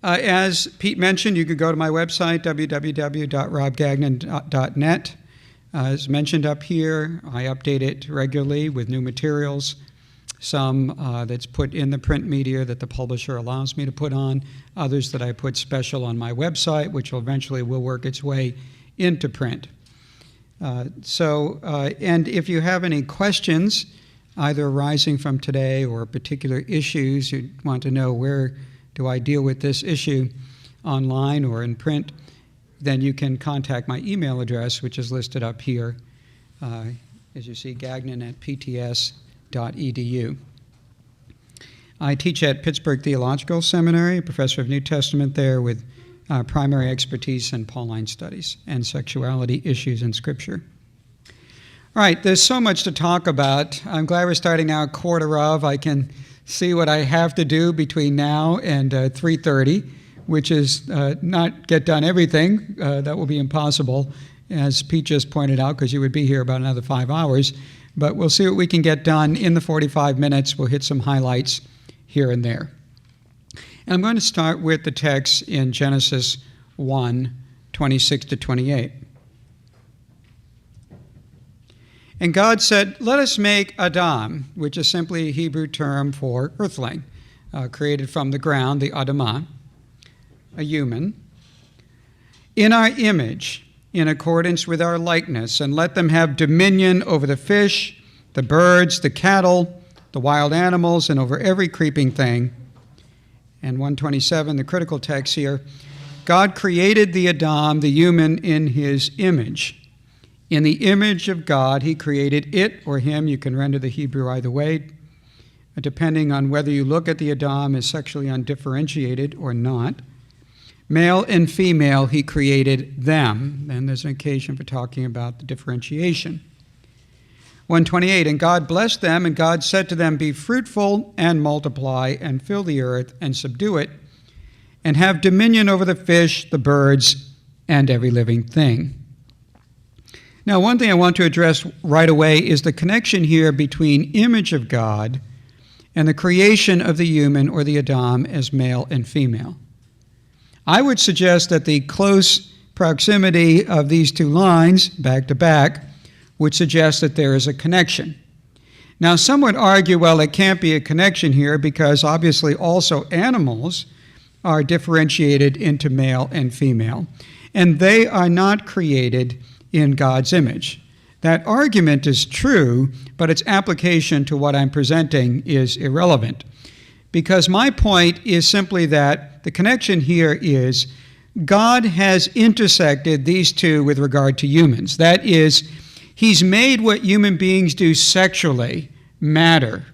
As Pete mentioned, you could go to my website, www.robgagnon.net. As mentioned up here, I update it regularly with new materials, some that's put in the print media that the publisher allows me to put on, others that I put special on my website, which eventually will work its way into print. And if you have any questions, either arising from today or particular issues, you want to know where do I deal with this issue online or in print, then you can contact my email address, which is listed up here. As you see, gagnon@pts.edu. I teach at Pittsburgh Theological Seminary, professor of New Testament there with primary expertise in Pauline studies and sexuality issues in Scripture. All right, there's so much to talk about. I'm glad we're starting now at 1:15. I can see what I have to do between now and 3:30, which is not get done everything. That will be impossible, as Pete just pointed out, because you would be here about another 5 hours. But we'll see what we can get done in the 45 minutes. We'll hit some highlights here and there. And I'm going to start with the text in Genesis 1:26-28. And God said, "Let us make Adam," which is simply a Hebrew term for earthling, created from the ground, the Adamah, a human, "in our image, in accordance with our likeness, and let them have dominion over the fish, the birds, the cattle, the wild animals, and over every creeping thing." And 127, the critical text here, God created the Adam, the human, in his image. In the image of God, he created it or him. You can render the Hebrew either way, depending on whether you look at the Adam as sexually undifferentiated or not. Male and female, he created them. And there's an occasion for talking about the differentiation. 128, and God blessed them, and God said to them, "Be fruitful and multiply, and fill the earth and subdue it, and have dominion over the fish, the birds, and every living thing." Now, one thing I want to address right away is the connection here between image of God and the creation of the human or the Adam as male and female. I would suggest that the close proximity of these two lines, back to back, would suggest that there is a connection. Now, some would argue, well, it can't be a connection here because obviously also animals are differentiated into male and female, and they are not created in God's image. That argument is true, but its application to what I'm presenting is irrelevant, because my point is simply that the connection here is God has intersected these two with regard to humans. That is, he's made what human beings do sexually matter.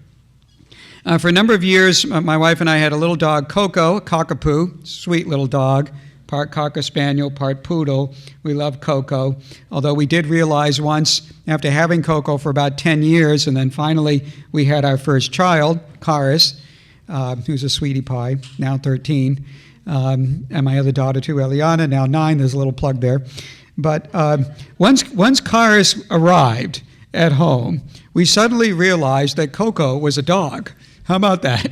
For a number of years, my wife and I had a little dog, Coco, a cockapoo, sweet little dog, part Cocker Spaniel, part Poodle. We love Coco, although we did realize once, after having Coco for about 10 years, and then finally we had our first child, Karis, who's a sweetie pie, now 13, and my other daughter too, Eliana, now 9, there's a little plug there. But once Karis arrived at home, we suddenly realized that Coco was a dog. How about that?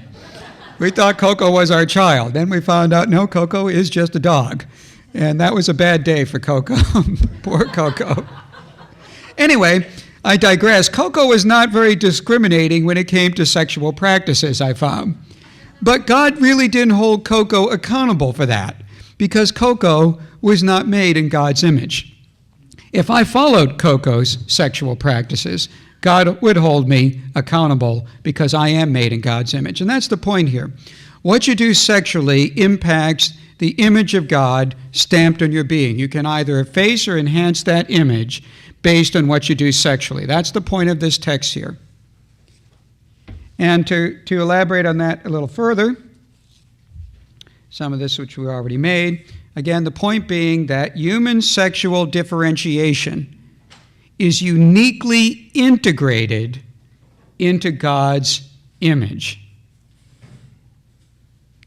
We thought Coco was our child. Then we found out, no, Coco is just a dog. And that was a bad day for Coco. Poor Coco. Anyway, I digress. Coco was not very discriminating when it came to sexual practices, I found. But God really didn't hold Coco accountable for that, because Coco was not made in God's image. If I followed Coco's sexual practices, God would hold me accountable because I am made in God's image. And that's the point here. What you do sexually impacts the image of God stamped on your being. You can either efface or enhance that image based on what you do sexually. That's the point of this text here. And to elaborate on that a little further, some of this which we already made, again, the point being that human sexual differentiation is uniquely integrated into God's image.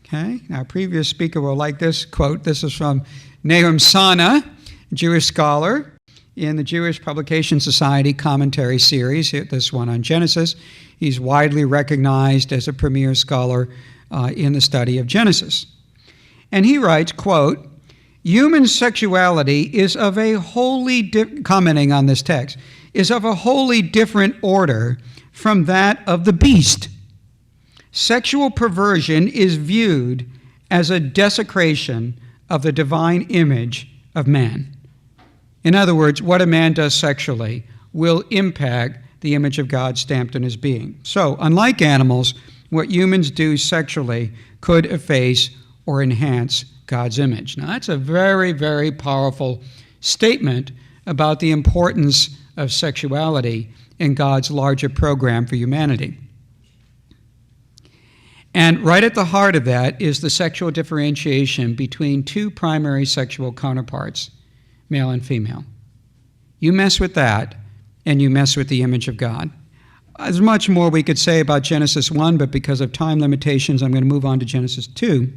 Okay, our previous speaker will like this quote. This is from Nahum Sana, Jewish scholar in the Jewish Publication Society commentary series, this one on Genesis. He's widely recognized as a premier scholar in the study of Genesis. And he writes, quote, human sexuality is of a wholly, commenting on this text, is of a wholly different order from that of the beast. Sexual perversion is viewed as a desecration of the divine image of man. In other words, what a man does sexually will impact the image of God stamped in his being. So, unlike animals, what humans do sexually could efface or enhance God's image. Now, that's a very, very powerful statement about the importance of sexuality in God's larger program for humanity. And right at the heart of that is the sexual differentiation between two primary sexual counterparts, male and female. You mess with that, and you mess with the image of God. There's much more we could say about Genesis 1, but because of time limitations, I'm going to move on to Genesis 2.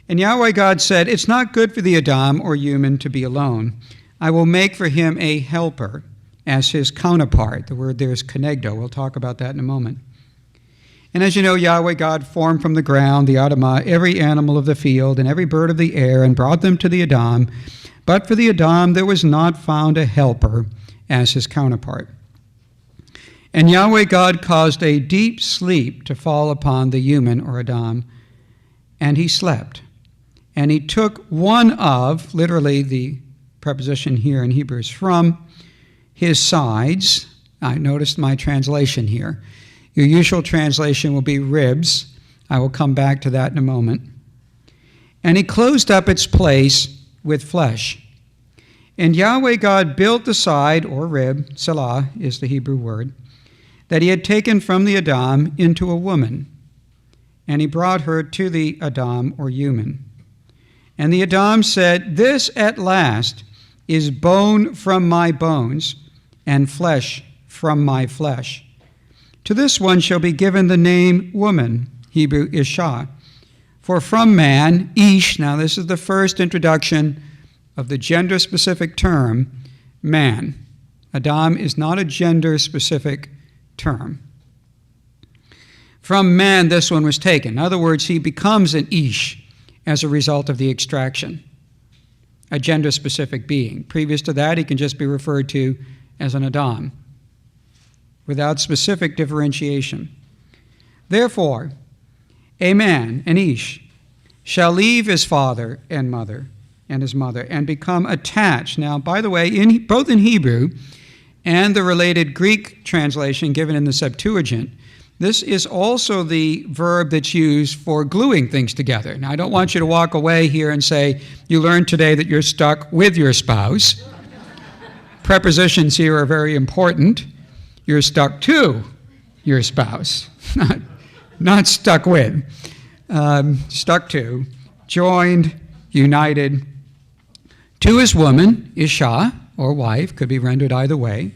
And Yahweh God said, it's not good for the Adam or human to be alone. I will make for him a helper as his counterpart. The word there is konegdo. We'll talk about that in a moment. And as you know, Yahweh God formed from the ground, the Adamah, every animal of the field and every bird of the air and brought them to the Adam. But for the Adam there was not found a helper as his counterpart. And Yahweh God caused a deep sleep to fall upon the human, or Adam, and he slept. And he took one of, literally the preposition here in Hebrew is from, his sides. I noticed my translation here. Your usual translation will be ribs. I will come back to that in a moment. And he closed up its place with flesh. And Yahweh God built the side, or rib, selah is the Hebrew word, that he had taken from the Adam into a woman. And he brought her to the Adam, or human. And the Adam said, this at last is bone from my bones, and flesh from my flesh. To this one shall be given the name woman, Hebrew Isha. For from man, Ish, now this is the first introduction of the gender-specific term, man. Adam is not a gender-specific term. From man, this one was taken. In other words, he becomes an Ish as a result of the extraction, a gender-specific being. Previous to that, he can just be referred to as an Adam, without specific differentiation. Therefore, a man, an Ish, shall leave his father and mother and his mother and become attached. Now, by the way, both in Hebrew and the related Greek translation given in the Septuagint, this is also the verb that's used for gluing things together. Now, I don't want you to walk away here and say, you learned today that you're stuck with your spouse. Prepositions here are very important. You're stuck to your spouse, not stuck with. Stuck to, joined, united. To his woman, Isha, or wife, could be rendered either way.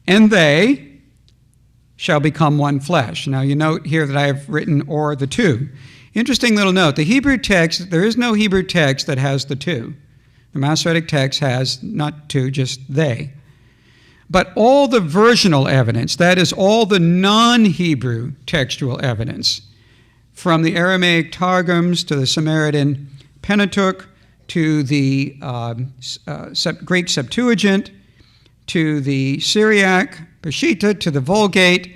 And they shall become one flesh. Now you note here that I have written or the two. Interesting little note. The Hebrew text, there is no Hebrew text that has the two. The Masoretic text has not two, just they. But all the versional evidence, that is all the non-Hebrew textual evidence, from the Aramaic Targums to the Samaritan Pentateuch to the Greek Septuagint to the Syriac Peshitta to the Vulgate,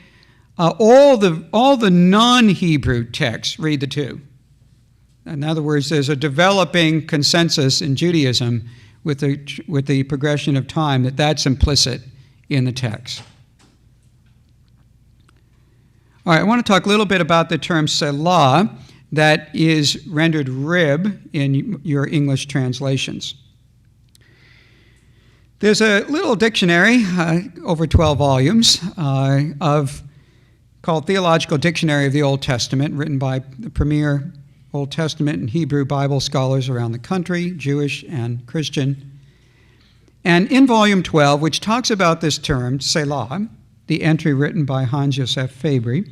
all the non-Hebrew texts read the two. In other words, there's a developing consensus in Judaism with the progression of time that's implicit in the text. All right, I want to talk a little bit about the term selah that is rendered rib in your English translations. There's a little dictionary, over 12 volumes, called Theological Dictionary of the Old Testament, written by the premier Old Testament and Hebrew Bible scholars around the country, Jewish and Christian. And in volume 12, which talks about this term, selah, the entry written by Hans Joseph Fabry,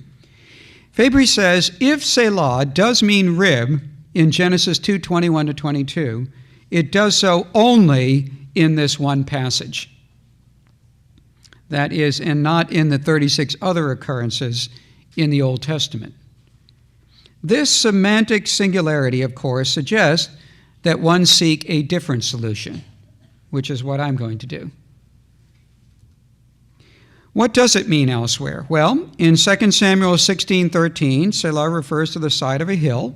Fabry says, if selah does mean rib in Genesis 2:21-22, it does so only in this one passage. That is, and not in the 36 other occurrences in the Old Testament. This semantic singularity, of course, suggests that one seek a different solution, which is what I'm going to do. What does it mean elsewhere? Well, in 2 Samuel 16:13, Selah refers to the side of a hill,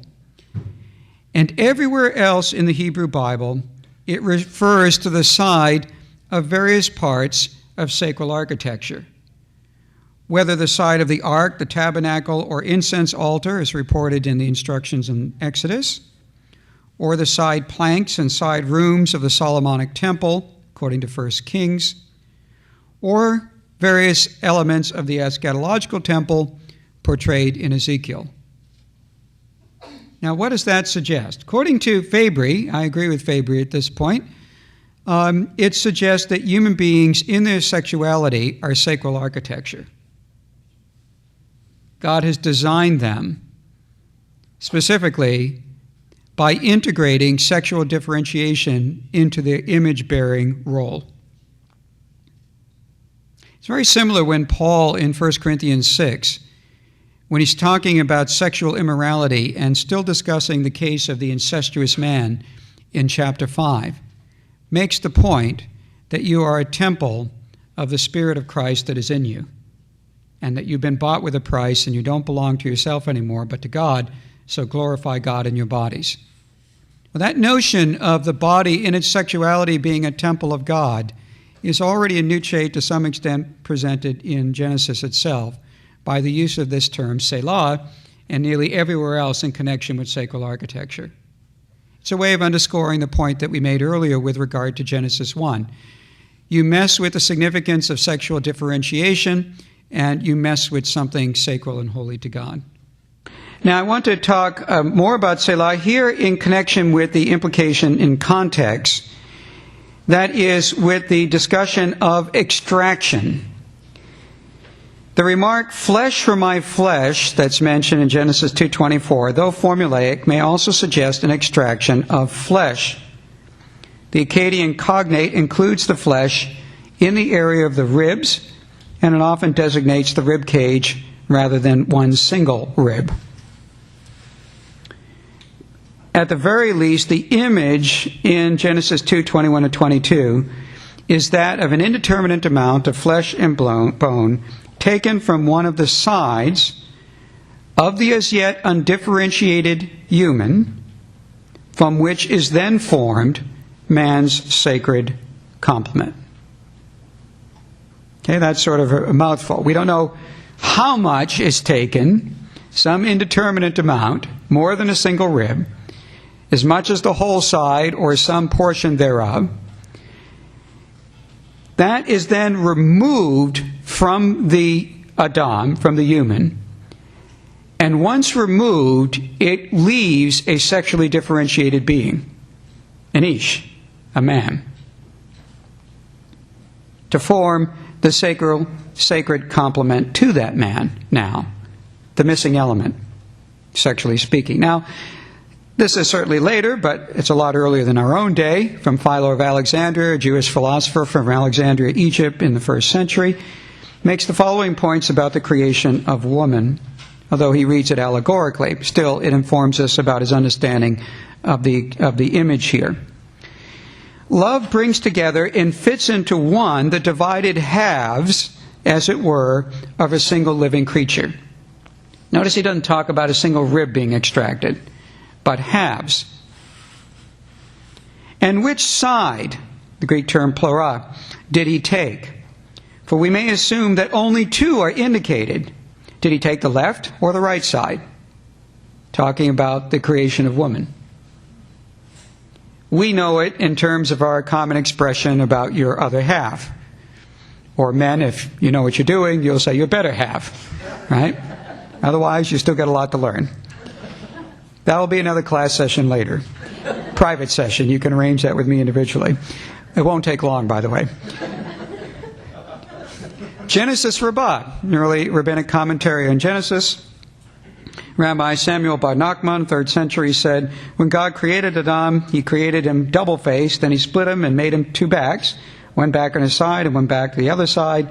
and everywhere else in the Hebrew Bible, it refers to the side of various parts of sacral architecture. Whether the side of the ark, the tabernacle, or incense altar, as reported in the instructions in Exodus, or the side planks and side rooms of the Solomonic temple, according to 1 Kings, or various elements of the eschatological temple portrayed in Ezekiel. Now, what does that suggest? According to Fabry, I agree with Fabry at this point, it suggests that human beings in their sexuality are sacral architecture. God has designed them specifically by integrating sexual differentiation into their image-bearing role. It's very similar when Paul in 1 Corinthians 6, when he's talking about sexual immorality and still discussing the case of the incestuous man in chapter 5, makes the point that you are a temple of the Spirit of Christ that is in you, and that you've been bought with a price and you don't belong to yourself anymore, but to God, so glorify God in your bodies. Well, that notion of the body in its sexuality being a temple of God is already in Nietzsche to some extent presented in Genesis itself by the use of this term, Selah, and nearly everywhere else in connection with sacral architecture. It's a way of underscoring the point that we made earlier with regard to Genesis 1. You mess with the significance of sexual differentiation, and you mess with something sacral and holy to God. Now, I want to talk more about Selah here in connection with the implication in context. That is, with the discussion of extraction. The remark, flesh for my flesh, that's mentioned in Genesis 2:24, though formulaic, may also suggest an extraction of flesh. The Akkadian cognate includes the flesh in the area of the ribs, and it often designates the rib cage rather than one single rib. At the very least, the image in Genesis 2:21 to 22 is that of an indeterminate amount of flesh and bone taken from one of the sides of the as yet undifferentiated human, from which is then formed man's sacred complement. Okay, that's sort of a mouthful. We don't know how much is taken, some indeterminate amount, more than a single rib, as much as the whole side or some portion thereof. That is then removed from the Adam, from the human, and once removed, it leaves a sexually differentiated being, an ish, a man, to form the sacred complement to that man now, the missing element, sexually speaking. Now, this is certainly later, but it's a lot earlier than our own day, from Philo of Alexandria, a Jewish philosopher from Alexandria, Egypt, in the 1st century, makes the following points about the creation of woman, although he reads it allegorically. Still, it informs us about his understanding of the image here. Love brings together and fits into one the divided halves, as it were, of a single living creature. Notice he doesn't talk about a single rib being extracted, but halves. And which side, the Greek term pleura, did he take? For we may assume that only two are indicated. Did he take the left or the right side? Talking about the creation of woman. We know it in terms of our common expression about your other half. Or men, if you know what you're doing, you'll say your better half. Right? Otherwise, you still got a lot to learn. That will be another class session later. Private session. You can arrange that with me individually. It won't take long, by the way. Genesis Rabbah, an early rabbinic commentary on Genesis. Rabbi Samuel bar Nachman, 3rd century, said, when God created Adam, he created him double-faced, then he split him and made him two backs, one back on his side and one back to the other side.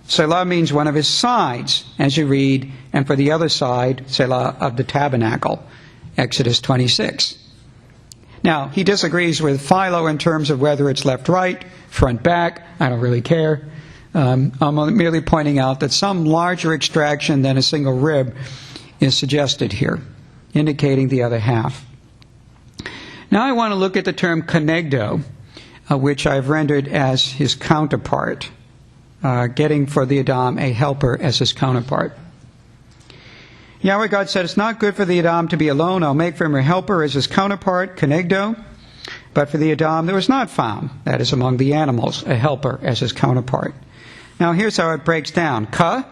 Selah means one of his sides, as you read, and for the other side, Selah of the tabernacle, Exodus 26. Now, he disagrees with Philo in terms of whether it's left-right, front-back. I don't really care. I'm merely pointing out that some larger extraction than a single rib is suggested here, indicating the other half. Now I want to look at the term konegdo, which I've rendered as his counterpart, getting for the Adam a helper as his counterpart. Yahweh God said, it's not good for the Adam to be alone. I'll make for him a helper as his counterpart, konegdo. But for the Adam there was not found, that is among the animals, a helper as his counterpart. Now here's how it breaks down. Ka,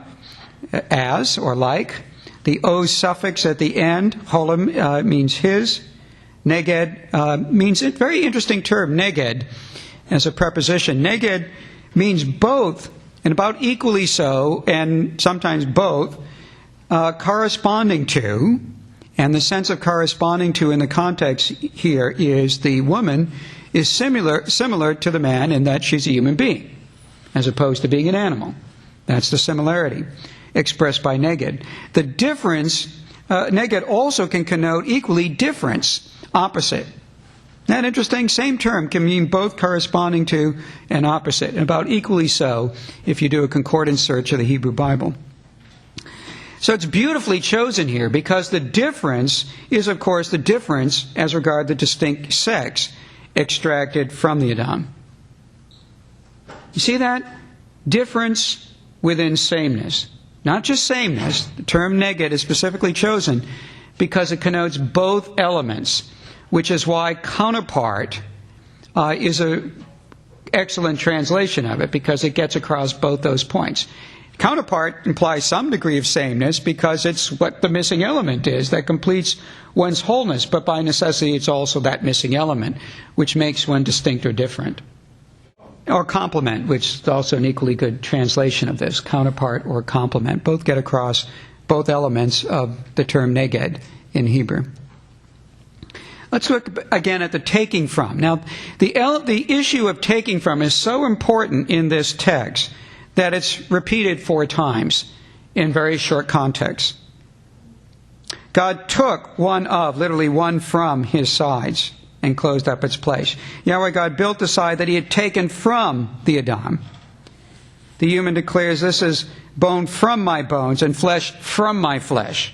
as or like. The O suffix at the end, holim, means his. Neged means a very interesting term, neged, as a preposition. Neged means both, and about equally so, and sometimes both, corresponding to, and the sense of corresponding to in the context here is the woman is similar to the man in that she's a human being, as opposed to being an animal. That's the similarity expressed by neged. The difference, neged also can connote equally difference, opposite. Isn't that interesting? Same term can mean both corresponding to and opposite, and about equally so if you do a concordance search of the Hebrew Bible. So it's beautifully chosen here because the difference is, of course, the difference as regard the distinct sex extracted from the Adam. You see that? Difference within sameness. Not just sameness. The term neged is specifically chosen because it connotes both elements, which is why counterpart is an excellent translation of it, because it gets across both those points. Counterpart implies some degree of sameness because it's what the missing element is that completes one's wholeness, but by necessity it's also that missing element which makes one distinct or different. Or complement, which is also an equally good translation of this, counterpart or complement. Both get across both elements of the term neged in Hebrew. Let's look again at the taking from. Now, the issue of taking from is so important in this text that it's repeated 4 times in very short contexts. God took one of, literally one from, his sides and closed up its place. Yahweh God built the side that he had taken from the Adam. The human declares, this is bone from my bones and flesh from my flesh.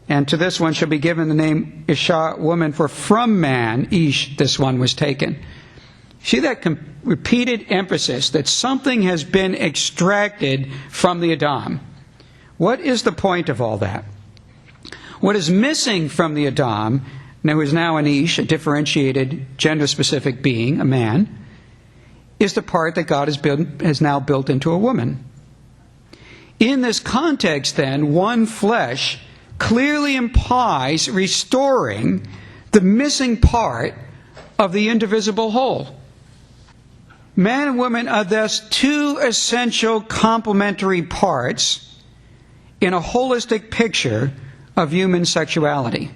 And to this one shall be given the name Isha, woman, for from man, Ish, this one was taken. See that repeated emphasis that something has been extracted from the Adam. What is the point of all that? What is missing from the Adam, who is now an Ish, a differentiated gender-specific being, a man, is the part that God has now built into a woman. In this context, then, one flesh clearly implies restoring the missing part of the indivisible whole. Man and woman are thus 2 essential complementary parts in a holistic picture of human sexuality.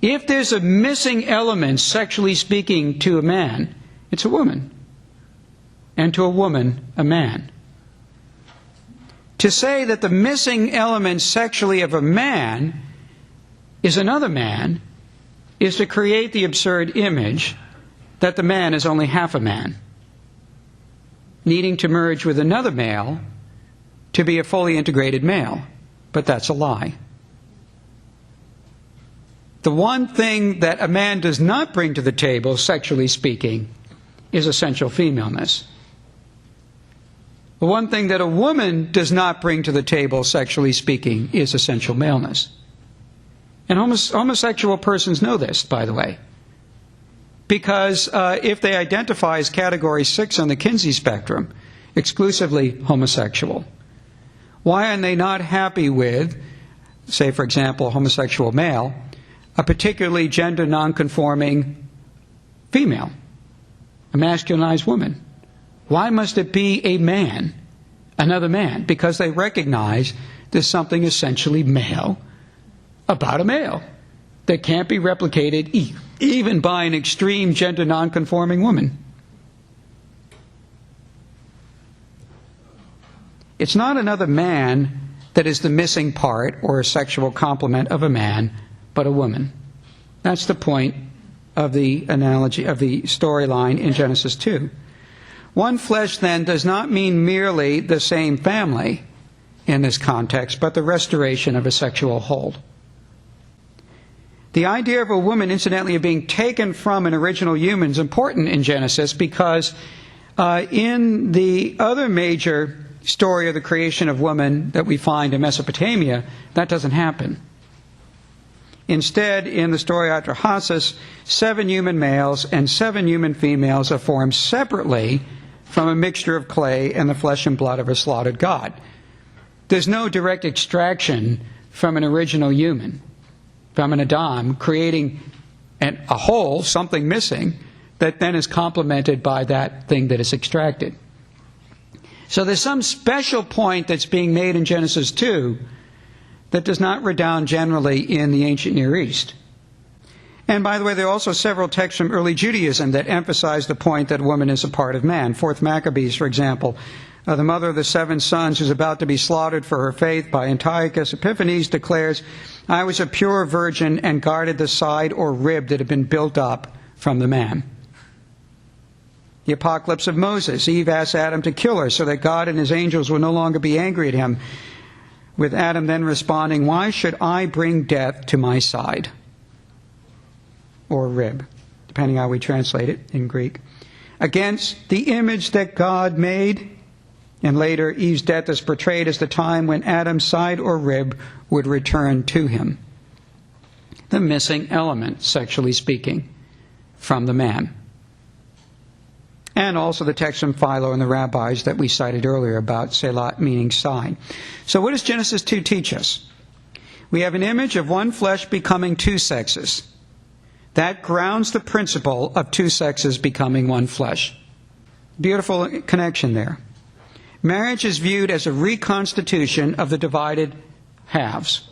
If there's a missing element, sexually speaking, to a man, it's a woman. And to a woman, a man. To say that the missing element sexually of a man is another man is to create the absurd image that the man is only half a man, needing to merge with another male to be a fully integrated male. But that's a lie. The one thing that a man does not bring to the table, sexually speaking, is essential femaleness. The one thing that a woman does not bring to the table, sexually speaking, is essential maleness. And homosexual persons know this, by the way. Because if they identify as category 6 on the Kinsey spectrum, exclusively homosexual, why are they not happy with, say, for example, a homosexual male, a particularly gender nonconforming female, a masculinized woman? Why must it be a man, another man? Because they recognize there's something essentially male about a male that can't be replicated even by an extreme gender nonconforming woman. It's not another man that is the missing part or a sexual complement of a man, but a woman. That's the point of the analogy, of the storyline in Genesis 2. One flesh, then, does not mean merely the same family in this context, but the restoration of a sexual hold. The idea of a woman, incidentally, of being taken from an original human is important in Genesis because in the other major story of the creation of woman that we find in Mesopotamia, that doesn't happen. Instead, in the story after Hasis, 7 human males and 7 human females are formed separately from a mixture of clay and the flesh and blood of a slaughtered god. There's no direct extraction from an original human, from an Adam, creating a whole, something missing, that then is complemented by that thing that is extracted. So there's some special point that's being made in Genesis 2 that does not redound generally in the ancient Near East. And by the way, there are also several texts from early Judaism that emphasize the point that woman is a part of man. 4th Maccabees, for example, the mother of the 7 sons who's about to be slaughtered for her faith by Antiochus Epiphanes declares, "I was a pure virgin and guarded the side or rib that had been built up from the man." The Apocalypse of Moses, Eve asked Adam to kill her so that God and his angels would no longer be angry at him, with Adam then responding, "Why should I bring death to my side?" Or rib, depending how we translate it in Greek. Against the image that God made. And later, Eve's death is portrayed as the time when Adam's side or rib would return to him. The missing element, sexually speaking, from the man. And also the text from Philo and the rabbis that we cited earlier about Selah meaning side. So what does Genesis 2 teach us? We have an image of one flesh becoming 2 sexes. That grounds the principle of 2 sexes becoming one flesh. Beautiful connection there. Marriage is viewed as a reconstitution of the divided halves.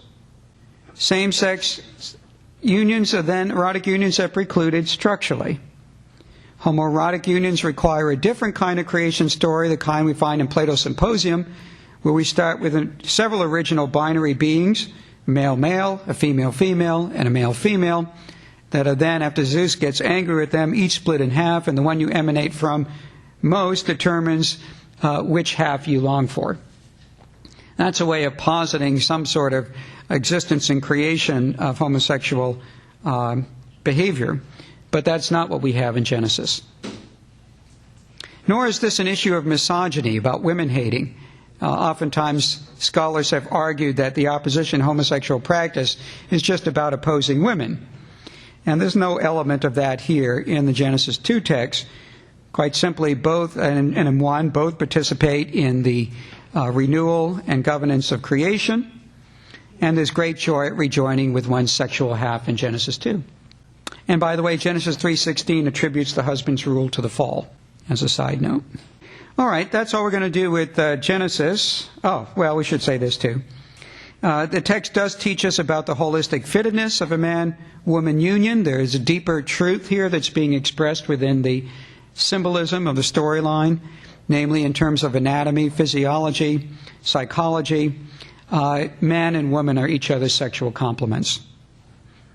Same-sex unions are then erotic unions are precluded structurally. Homoerotic unions require a different kind of creation story, the kind we find in Plato's Symposium, where we start with several original binary beings, male-male, a female-female, and a male-female, that are then, after Zeus gets angry at them, each split in half, and the one you emanate from most determines which half you long for. That's a way of positing some sort of existence and creation of homosexual behavior, but that's not what we have in Genesis. Nor is this an issue of misogyny, about women hating. Oftentimes, scholars have argued that the opposition to homosexual practice is just about opposing women. And there's no element of that here in the Genesis 2 text. Quite simply, both, and in one, both participate in the renewal and governance of creation, and there's great joy at rejoining with one's sexual half in Genesis 2. And by the way, Genesis 3:16 attributes the husband's rule to the fall, as a side note. All right, that's all we're going to do with Genesis. Oh, well, we should say this too. The text does teach us about the holistic fittedness of a man-woman union. There is a deeper truth here that's being expressed within the symbolism of the storyline, namely in terms of anatomy, physiology, psychology. Man and woman are each other's sexual complements.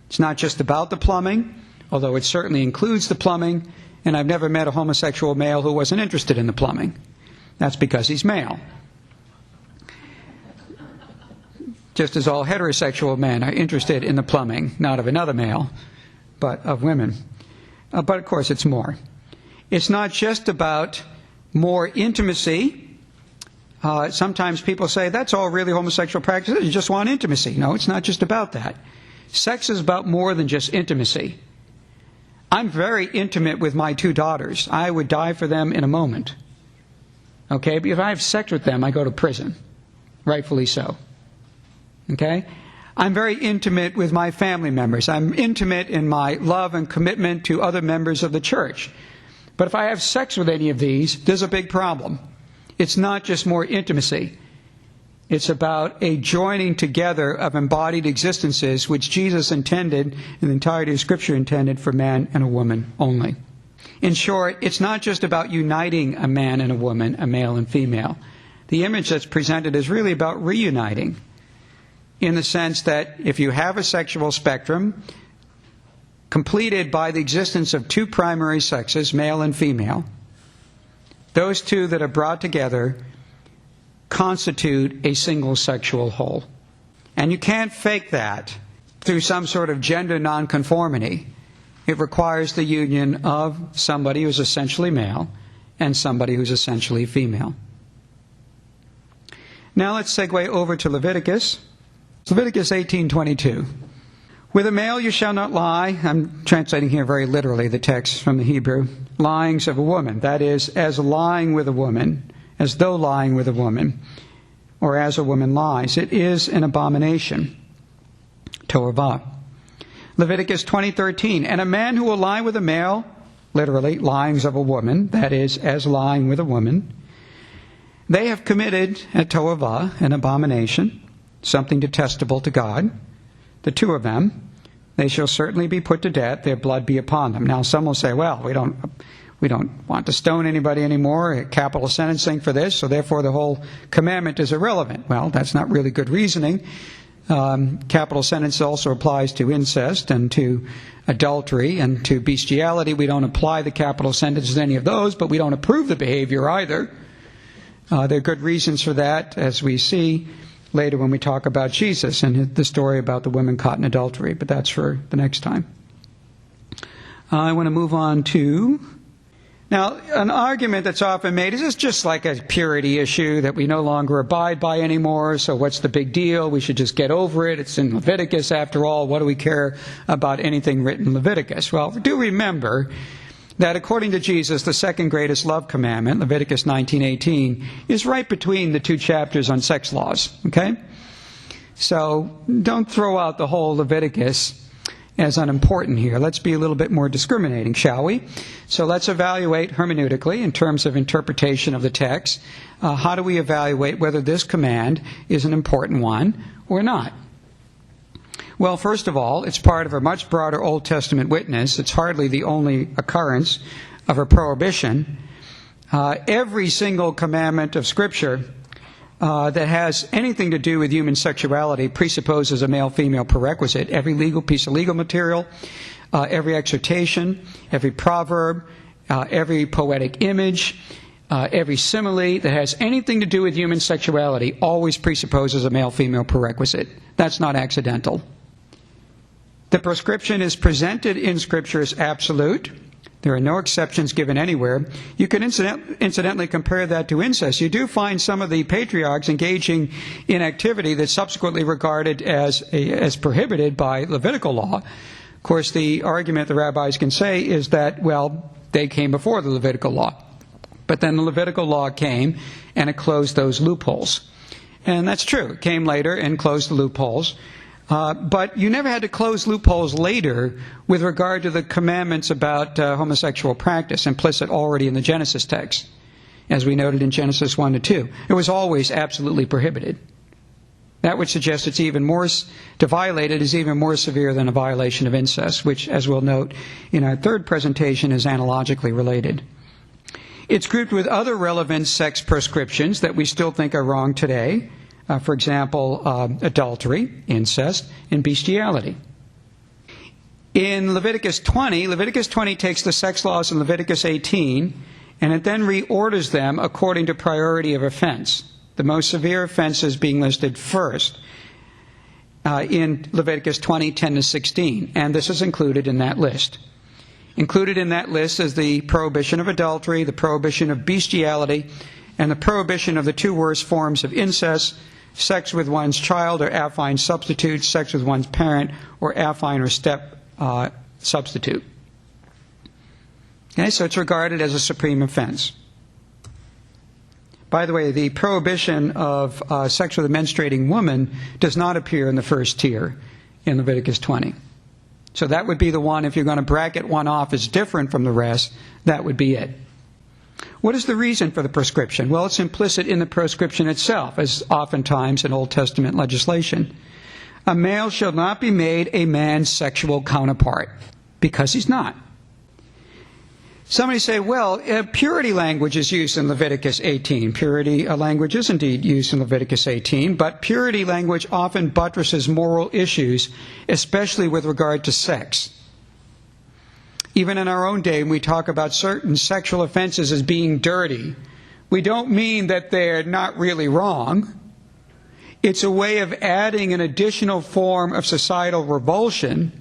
It's not just about the plumbing, although it certainly includes the plumbing, and I've never met a homosexual male who wasn't interested in the plumbing. That's because he's male. Just as all heterosexual men are interested in the plumbing, not of another male, but of women. But of course it's more. It's not just about more intimacy. Sometimes people say, that's all really homosexual practice, you just want intimacy. No, it's not just about that. Sex is about more than just intimacy. I'm very intimate with my 2 daughters. I would die for them in a moment. Okay, but if I have sex with them, I go to prison. Rightfully so. Okay? I'm very intimate with my family members. I'm intimate in my love and commitment to other members of the church. But if I have sex with any of these, there's a big problem. It's not just more intimacy. It's about a joining together of embodied existences which Jesus intended, and the entirety of Scripture intended, for man and a woman only. In short, it's not just about uniting a man and a woman, a male and female. the image that's presented is really about reuniting, in the sense that if you have a sexual spectrum completed by the existence of two primary sexes, male and female, those two that are brought together constitute a single sexual whole. And you can't fake that through some sort of gender nonconformity. It requires the union of somebody who's essentially male and somebody who's essentially female. Now let's segue over to Leviticus. Leviticus 18:22. With a male you shall not lie. I'm translating here very literally the text from the Hebrew. Lyings of a woman. That is, as lying with a woman, as though lying with a woman, or as a woman lies. It is an abomination. To'avah. Leviticus 20:13. And a man who will lie with a male, literally, lyings of a woman, that is, as lying with a woman, they have committed a to'avah, an abomination, something detestable to God. The two of them, they shall certainly be put to death, their blood be upon them. Now some will say, well, we don't want to stone anybody anymore, capital sentencing for this, so therefore the whole commandment is irrelevant. Well, that's not really good reasoning. Capital sentence also applies to incest and to adultery and to bestiality. We don't apply the capital sentence to any of those, but we don't approve the behavior either. There are good reasons for that, as we see later when we talk about Jesus and the story about the women caught in adultery, but that's for the next time. I want to move on to... Now, an argument that's often made is it's just like a purity issue that we no longer abide by anymore, so what's the big deal? We should just get over it. It's in Leviticus after all. What do we care about anything written in Leviticus? Well, do remember that according to Jesus, the second greatest love commandment, Leviticus 19:18, is right between the two chapters on sex laws, okay? So don't throw out the whole Leviticus as unimportant here. Let's be a little bit more discriminating, shall we? So let's evaluate hermeneutically in terms of interpretation of the text. How do we evaluate whether this command is an important one or not? Well, first of all, it's part of a much broader Old Testament witness. It's hardly the only occurrence of a prohibition. Every single commandment of Scripture that has anything to do with human sexuality presupposes a male-female prerequisite. Every legal piece of legal material, every exhortation, every proverb, every poetic image, every simile that has anything to do with human sexuality always presupposes a male-female prerequisite. That's not accidental. The prescription is presented in Scripture as absolute. There are no exceptions given anywhere. You can incidentally compare that to incest. You do find some of the patriarchs engaging in activity that's subsequently regarded as prohibited by Levitical law. Of course, the argument the rabbis can say is that, well, they came before the Levitical law. But then the Levitical law came and it closed those loopholes. And that's true. It came later and closed the loopholes. But you never had to close loopholes later with regard to the commandments about homosexual practice implicit already in the Genesis text, as we noted in Genesis 1 to 2. It was always absolutely prohibited. That would suggest it's even more, to violate it is even more severe than a violation of incest, which, as we'll note in our third presentation, is analogically related. It's grouped with other relevant sex prescriptions that we still think are wrong today. For example, adultery, incest, and bestiality. In Leviticus 20 takes the sex laws in Leviticus 18, and it then reorders them according to priority of offense. The most severe offenses being listed first in Leviticus 20, 10 to 16, and this is included in that list. Included in that list is the prohibition of adultery, the prohibition of bestiality, and the prohibition of the two worst forms of incest, sex with one's child or affine substitute, sex with one's parent or affine or step substitute. Okay, so it's regarded as a supreme offense. By the way, the prohibition of sex with a menstruating woman does not appear in the first tier in Leviticus 20. So that would be the one, if you're going to bracket one off as different from the rest, that would be it. What is the reason for the prescription? Well, it's implicit in the prescription itself, as oftentimes in Old Testament legislation. A male shall not be made a man's sexual counterpart, because he's not. Somebody say, well, purity language is used in Leviticus 18. Purity language is indeed used in Leviticus 18, but purity language often buttresses moral issues, especially with regard to sex. Even in our own day, when we talk about certain sexual offenses as being dirty, we don't mean that they're not really wrong. It's a way of adding an additional form of societal revulsion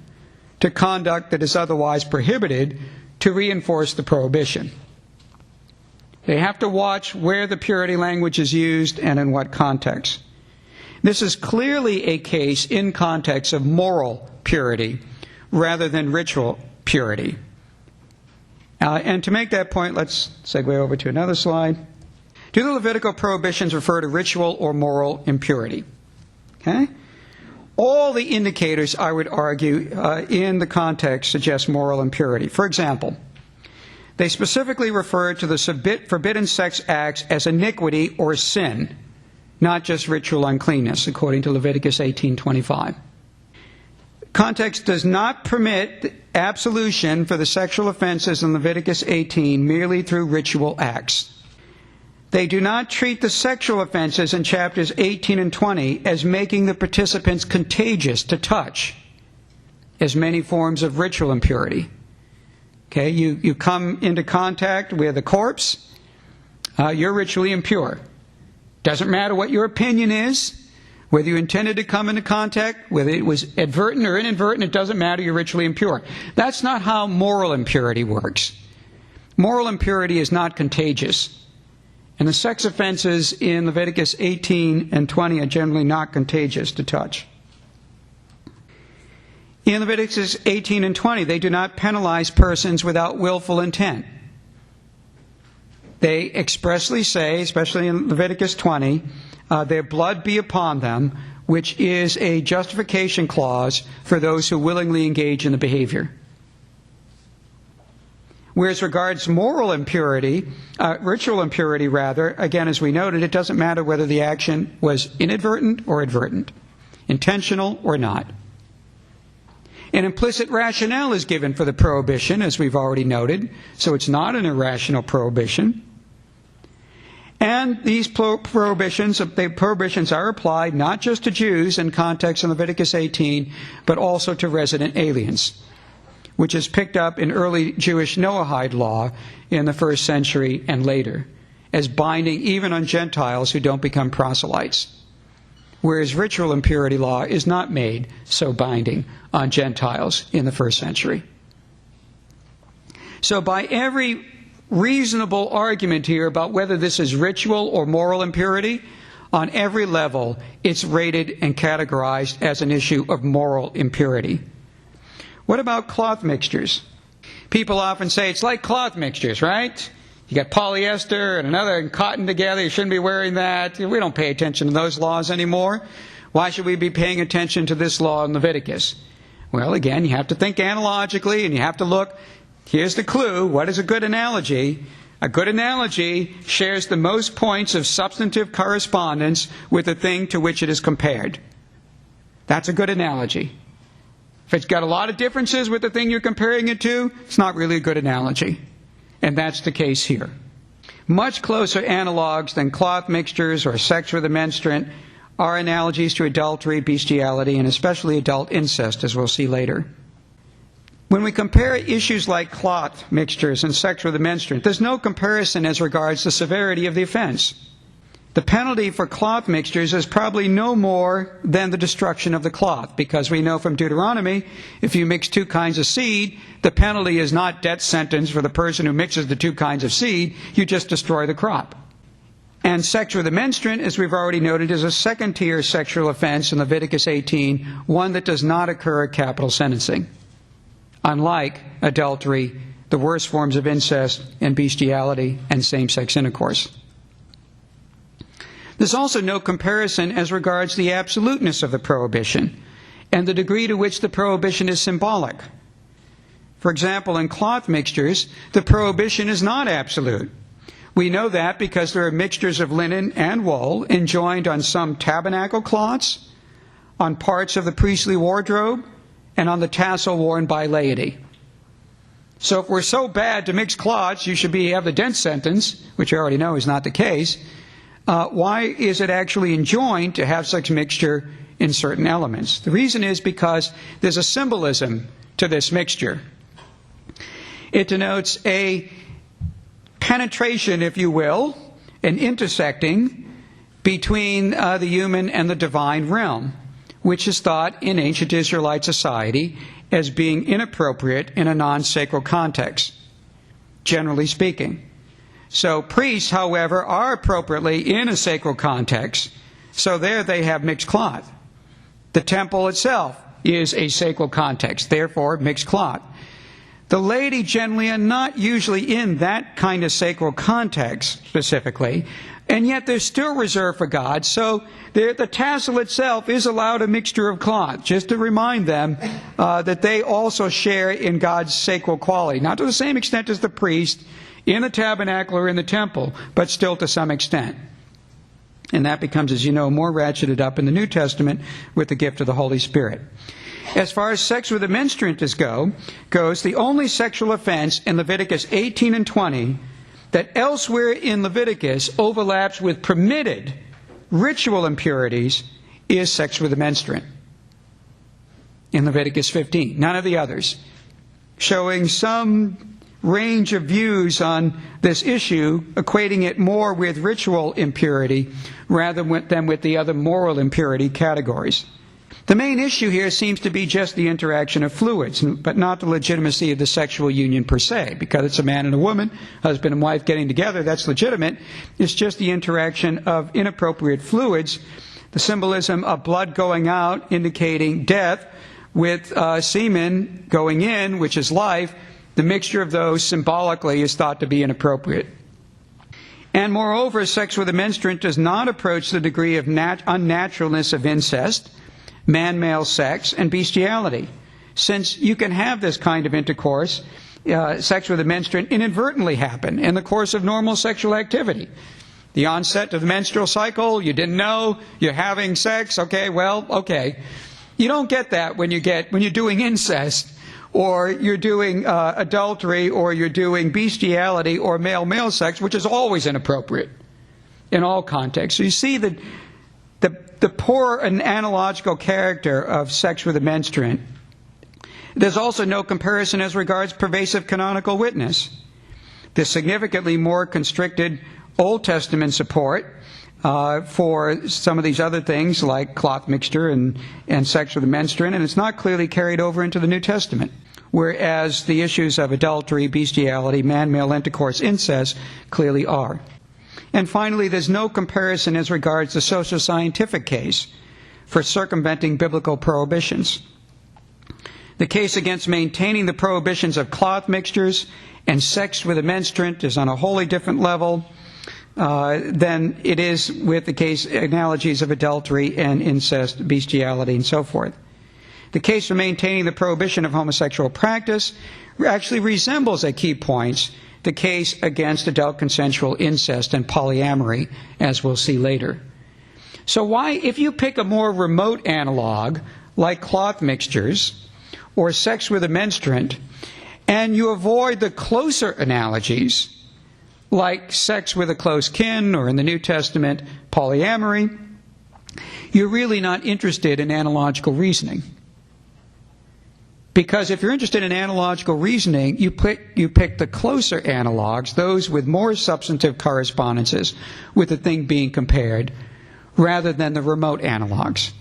to conduct that is otherwise prohibited to reinforce the prohibition. They have to watch where the purity language is used and in what context. This is clearly a case in context of moral purity rather than ritual purity. And to make that point, let's segue over to another slide. Do the Levitical prohibitions refer to ritual or moral impurity? Okay? All the indicators, I would argue, in the context suggest moral impurity. For example, they specifically refer to the forbidden sex acts as iniquity or sin, not just ritual uncleanness, according to Leviticus 18:25. Context does not permit absolution for the sexual offenses in Leviticus 18 merely through ritual acts. They do not treat the sexual offenses in chapters 18 and 20 as making the participants contagious to touch, as many forms of ritual impurity. Okay, you come into contact with a corpse, you're ritually impure. Doesn't matter what your opinion is, whether you intended to come into contact, whether it was advertent or inadvertent, it doesn't matter, you're ritually impure. That's not how moral impurity works. Moral impurity is not contagious. And the sex offenses in Leviticus 18 and 20 are generally not contagious to touch. In Leviticus 18 and 20, they do not penalize persons without willful intent. They expressly say, especially in Leviticus 20, their blood be upon them, which is a justification clause for those who willingly engage in the behavior. Whereas regards moral impurity, ritual impurity rather, again, as we noted, it doesn't matter whether the action was inadvertent or advertent, intentional or not. An implicit rationale is given for the prohibition, as we've already noted, so it's not an irrational prohibition. And these prohibitions are applied not just to Jews in context in Leviticus 18, but also to resident aliens, which is picked up in early Jewish Noahide law in the 1st century and later, as binding even on Gentiles who don't become proselytes. Whereas ritual impurity law is not made so binding on Gentiles in the 1st century. So by every reasonable argument here about whether this is ritual or moral impurity, on every level it's rated and categorized as an issue of moral impurity. What about cloth mixtures? People often say it's like cloth mixtures, right? You got polyester and another cotton together, you shouldn't be wearing that. We don't pay attention to those laws anymore. Why should we be paying attention to this law in Leviticus? Well, again, you have to think analogically and you have to look. Here's the clue. What is a good analogy? A good analogy shares the most points of substantive correspondence with the thing to which it is compared. That's a good analogy. If it's got a lot of differences with the thing you're comparing it to, it's not really a good analogy. And that's the case here. Much closer analogs than cloth mixtures or sex with a menstruant are analogies to adultery, bestiality, and especially adult incest, as we'll see later. When we compare issues like cloth mixtures and sex with a menstruant, there's no comparison as regards the severity of the offense. The penalty for cloth mixtures is probably no more than the destruction of the cloth, because we know from Deuteronomy, if you mix two kinds of seed, the penalty is not death sentence for the person who mixes the two kinds of seed, you just destroy the crop. And sex with a menstruant, as we've already noted, is a second-tier sexual offense in Leviticus 18, one that does not occur at capital sentencing. Unlike adultery, the worst forms of incest and bestiality and same-sex intercourse. There's also no comparison as regards the absoluteness of the prohibition and the degree to which the prohibition is symbolic. For example, in cloth mixtures, the prohibition is not absolute. We know that because there are mixtures of linen and wool enjoined on some tabernacle cloths, on parts of the priestly wardrobe, and on the tassel worn by laity. So if we're so bad to mix cloths, you should have the death sentence, which I already know is not the case. Why is it actually enjoined to have such mixture in certain elements? The reason is because there's a symbolism to this mixture. It denotes a penetration, if you will, an intersecting between the human and the divine realm, which is thought in ancient Israelite society as being inappropriate in a non-sacred context, generally speaking. So priests, however, are appropriately in a sacred context, so there they have mixed cloth. The temple itself is a sacred context, therefore mixed cloth. The laity generally are not usually in that kind of sacred context specifically, and yet they're still reserved for God, so the tassel itself is allowed a mixture of cloth, just to remind them that they also share in God's sacred quality. Not to the same extent as the priest in the tabernacle or in the temple, but still to some extent. And that becomes, as you know, more ratcheted up in the New Testament with the gift of the Holy Spirit. As far as sex with a menstruant goes, the only sexual offense in Leviticus 18 and 20 that elsewhere in Leviticus overlaps with permitted ritual impurities is sex with a menstruant. In Leviticus 15, none of the others. Showing some range of views on this issue, equating it more with ritual impurity rather than with the other moral impurity categories. The main issue here seems to be just the interaction of fluids, but not the legitimacy of the sexual union per se. Because it's a man and a woman, husband and wife getting together, that's legitimate. It's just the interaction of inappropriate fluids, the symbolism of blood going out indicating death, with semen going in, which is life. The mixture of those symbolically is thought to be inappropriate. And moreover, sex with a menstruant does not approach the degree of unnaturalness of incest, man-male sex, and bestiality. Since you can have this kind of intercourse, sex with a menstruant, inadvertently happen in the course of normal sexual activity. The onset of the menstrual cycle, you didn't know, you're having sex, okay. You don't get that when you're doing incest, or you're doing adultery, or you're doing bestiality or male-male sex, which is always inappropriate in all contexts. So you see that the poor and analogical character of sex with a menstruant. There's also no comparison as regards pervasive canonical witness. There's significantly more constricted Old Testament support for some of these other things like cloth mixture and sex with a menstruant, and it's not clearly carried over into the New Testament. Whereas the issues of adultery, bestiality, man-male intercourse, incest clearly are. And finally, there's no comparison as regards the social scientific case for circumventing biblical prohibitions. The case against maintaining the prohibitions of cloth mixtures and sex with a menstruant is on a wholly different level than it is with the case analogies of adultery and incest, bestiality, and so forth. The case for maintaining the prohibition of homosexual practice actually resembles at key points the case against adult consensual incest and polyamory, as we'll see later. So why, if you pick a more remote analog, like cloth mixtures or sex with a menstruant, and you avoid the closer analogies, like sex with a close kin, or in the New Testament, polyamory, you're really not interested in analogical reasoning. Because if you're interested in analogical reasoning, you pick the closer analogs, those with more substantive correspondences with the thing being compared, rather than the remote analogs.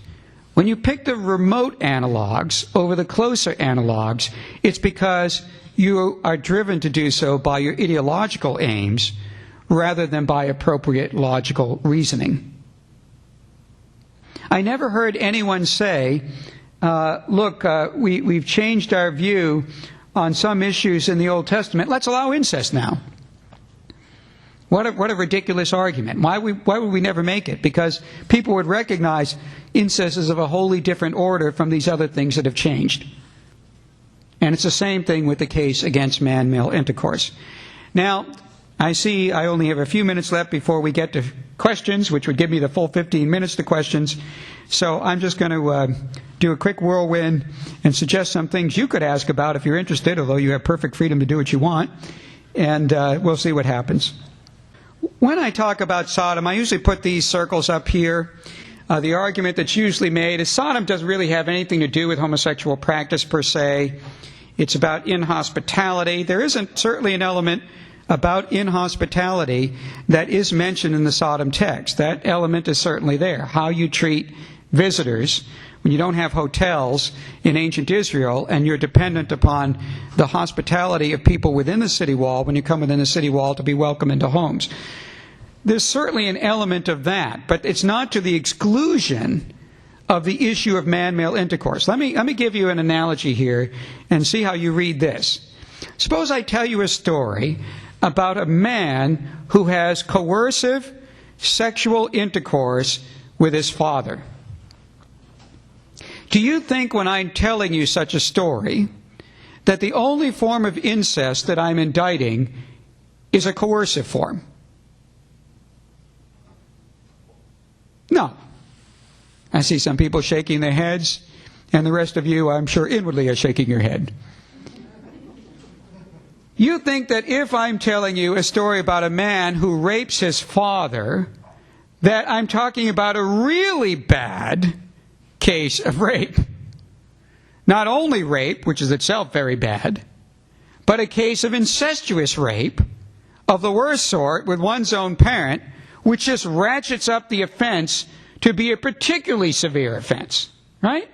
When you pick the remote analogs over the closer analogs, it's because you are driven to do so by your ideological aims, rather than by appropriate logical reasoning. I never heard anyone say, we've changed our view on some issues in the Old Testament. Let's allow incest now. What a ridiculous argument. Why would we never make it? Because people would recognize incest is of a wholly different order from these other things that have changed. And it's the same thing with the case against man-male intercourse. Now, I see I only have a few minutes left before we get to questions, which would give me the full 15 minutes to questions. So I'm just going to do a quick whirlwind and suggest some things you could ask about if you're interested, although you have perfect freedom to do what you want. And we'll see what happens. When I talk about Sodom, I usually put these circles up here. The argument that's usually made is Sodom doesn't really have anything to do with homosexual practice per se. It's about inhospitality. There isn't certainly an element about inhospitality that is mentioned in the Sodom text. That element is certainly there. How you treat visitors when you don't have hotels in ancient Israel and you're dependent upon the hospitality of people within the city wall when you come within the city wall to be welcome into homes. There's certainly an element of that, but it's not to the exclusion of the issue of man-male intercourse. Let me give you an analogy here and see how you read this. Suppose I tell you a story about a man who has coercive sexual intercourse with his father. Do you think when I'm telling you such a story that the only form of incest that I'm indicting is a coercive form? No. I see some people shaking their heads, and the rest of you, I'm sure, inwardly are shaking your head. You think that if I'm telling you a story about a man who rapes his father, that I'm talking about a really bad case of rape. Not only rape, which is itself very bad, but a case of incestuous rape of the worst sort with one's own parent, which just ratchets up the offense to be a particularly severe offense, right?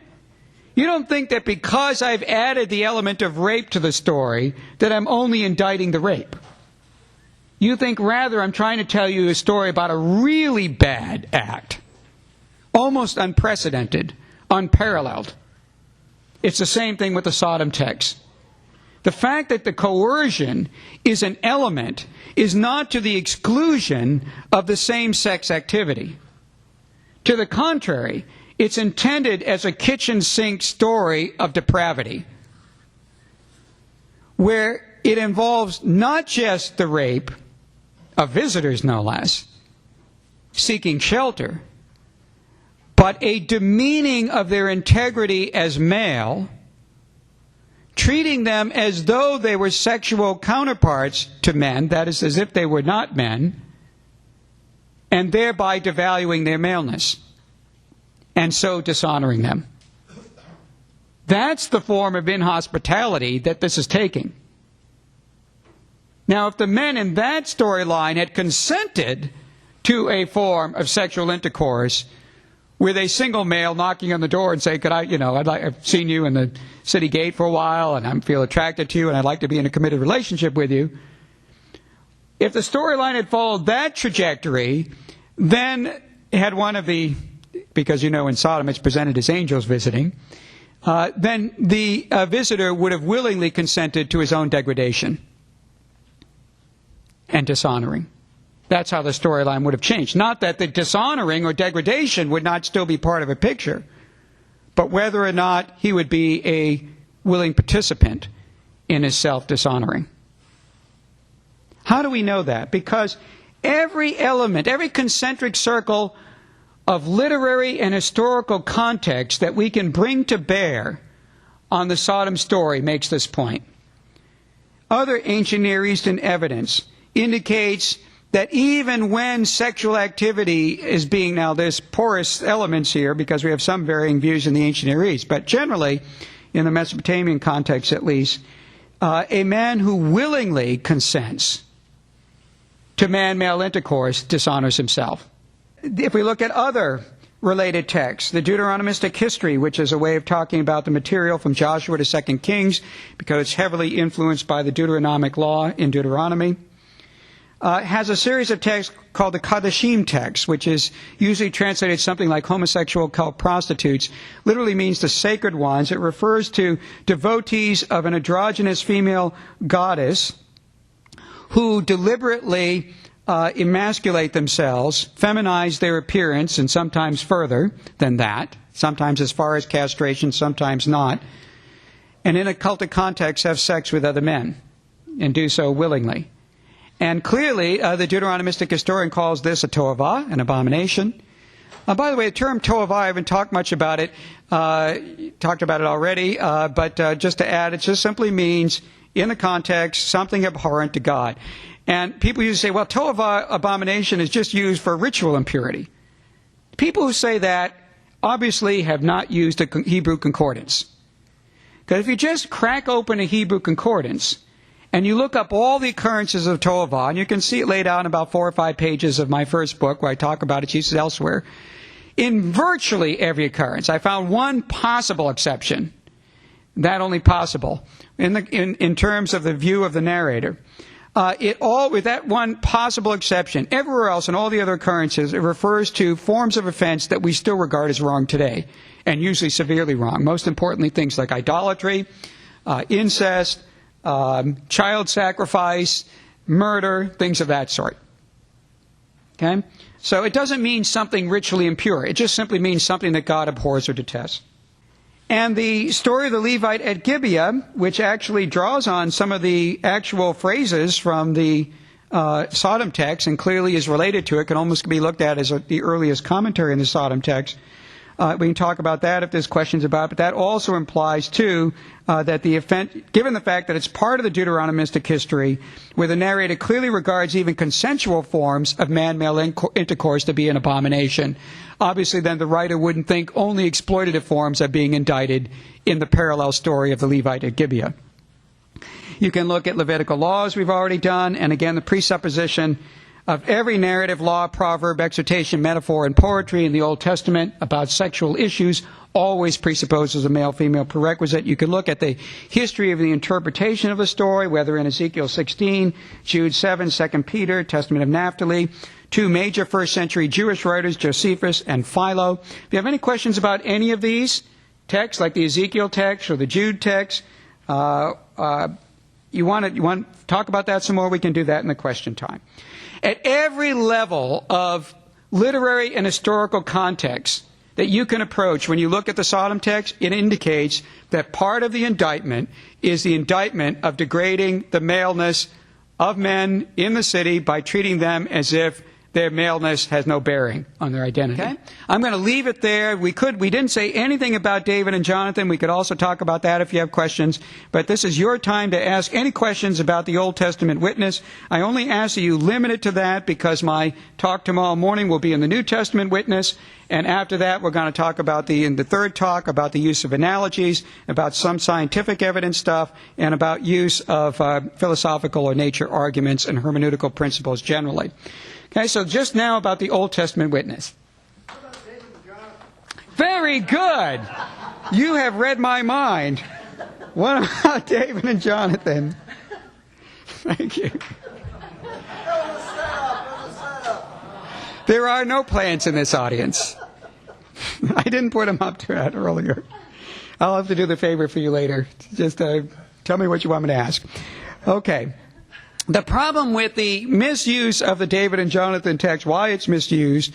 You don't think that because I've added the element of rape to the story that I'm only indicting the rape. You think rather I'm trying to tell you a story about a really bad act, almost unprecedented, unparalleled. It's the same thing with the Sodom text. The fact that the coercion is an element is not to the exclusion of the same-sex activity. To the contrary, it's intended as a kitchen sink story of depravity, where it involves not just the rape of visitors, no less, seeking shelter, but a demeaning of their integrity as male, treating them as though they were sexual counterparts to men, that is, as if they were not men, and thereby devaluing their maleness, and so dishonoring them. That's the form of inhospitality that this is taking. Now, if the men in that storyline had consented to a form of sexual intercourse with a single male knocking on the door and saying, I've seen you in the city gate for a while and I feel attracted to you and I'd like to be in a committed relationship with you. If the storyline had followed that trajectory, then had one of the, because in Sodom it's presented as angels visiting, then the visitor would have willingly consented to his own degradation and dishonoring. That's how the storyline would have changed. Not that the dishonoring or degradation would not still be part of a picture, but whether or not he would be a willing participant in his self-dishonoring. How do we know that? Because every element, every concentric circle of literary and historical context that we can bring to bear on the Sodom story makes this point. Other ancient Near Eastern evidence indicates that even when sexual activity is being, now there's porous elements here because we have some varying views in the ancient Near East, but generally, in the Mesopotamian context at least, a man who willingly consents to man-male intercourse dishonors himself. If we look at other related texts, the Deuteronomistic history, which is a way of talking about the material from Joshua to 2 Kings, because it's heavily influenced by the Deuteronomic law in Deuteronomy, has a series of texts called the Kadashim text, which is usually translated something like homosexual cult prostitutes. Literally means the sacred ones. It refers to devotees of an androgynous female goddess who deliberately emasculate themselves, feminize their appearance, and sometimes further than that, sometimes as far as castration, sometimes not, and in a cultic context have sex with other men, and do so willingly. And clearly, the Deuteronomistic historian calls this a toavah, an abomination. By the way, the term toavah, I haven't talked much about it, talked about it already, but just to add, it just simply means, in the context, something abhorrent to God. And people usually say, well, toavah, abomination, is just used for ritual impurity. People who say that obviously have not used a Hebrew concordance. Because if you just crack open a Hebrew concordance, and you look up all the occurrences of toavah, and you can see it laid out in about 4 or 5 pages of my first book, where I talk about its uses elsewhere, in virtually every occurrence, I found one possible exception, that only possible, in terms of the view of the narrator. With that one possible exception, everywhere else in all the other occurrences, it refers to forms of offense that we still regard as wrong today, and usually severely wrong. Most importantly, things like idolatry, incest, child sacrifice, murder, things of that sort. Okay? So it doesn't mean something ritually impure. It just simply means something that God abhors or detests. And the story of the Levite at Gibeah, which actually draws on some of the actual phrases from the Sodom text and clearly is related to it, can almost be looked at as the earliest commentary in the Sodom text. We can talk about that if there's questions about it, but that also implies, too, that the offense, given the fact that it's part of the Deuteronomistic history, where the narrator clearly regards even consensual forms of man-male intercourse to be an abomination, obviously then the writer wouldn't think only exploitative forms are being indicted in the parallel story of the Levite at Gibeah. You can look at Levitical laws we've already done, and again the presupposition of every narrative, law, proverb, exhortation, metaphor, and poetry in the Old Testament about sexual issues always presupposes a male-female prerequisite. You can look at the history of the interpretation of a story, whether in Ezekiel 16, Jude 7, 2 Peter, Testament of Naphtali, 2 major first-century Jewish writers, Josephus and Philo. If you have any questions about any of these texts, like the Ezekiel text or the Jude text, you want to talk about that some more, we can do that in the question time. At every level of literary and historical context that you can approach when you look at the Sodom text, it indicates that part of the indictment is the indictment of degrading the maleness of men in the city by treating them as if their maleness has no bearing on their identity. Okay? I'm going to leave it there. We didn't say anything about David and Jonathan. We could also talk about that if you have questions. But this is your time to ask any questions about the Old Testament witness. I only ask that you limit it to that because my talk tomorrow morning will be in the New Testament witness. And after that, we're going to talk about in the third talk about the use of analogies, about some scientific evidence stuff, and about use of philosophical or nature arguments and hermeneutical principles generally. Okay, so just now about the Old Testament witness. Very good. You have read my mind. What about David and Jonathan? Thank you. There are no plants in this audience. I didn't put them up to that earlier. I'll have to do the favor for you later. Just tell me what you want me to ask. Okay. The problem with the misuse of the David and Jonathan text, why it's misused,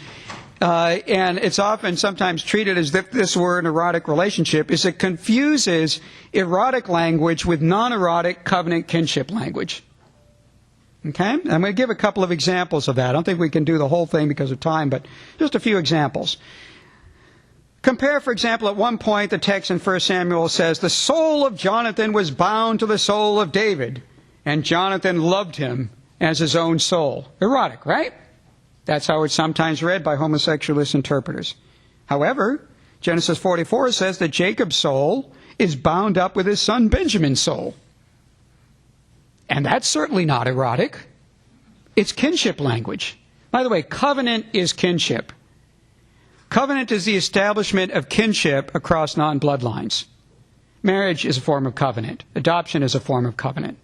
and it's often sometimes treated as if this were an erotic relationship, is it confuses erotic language with non-erotic covenant kinship language. Okay? I'm going to give a couple of examples of that. I don't think we can do the whole thing because of time, but just a few examples. Compare, for example, at one point the text in 1 Samuel says, the soul of Jonathan was bound to the soul of David, and Jonathan loved him as his own soul. Erotic, right? That's how it's sometimes read by homosexualist interpreters. However, Genesis 44 says that Jacob's soul is bound up with his son Benjamin's soul. And that's certainly not erotic. It's kinship language. By the way, covenant is kinship. Covenant is the establishment of kinship across non-bloodlines. Marriage is a form of covenant. Adoption is a form of covenant.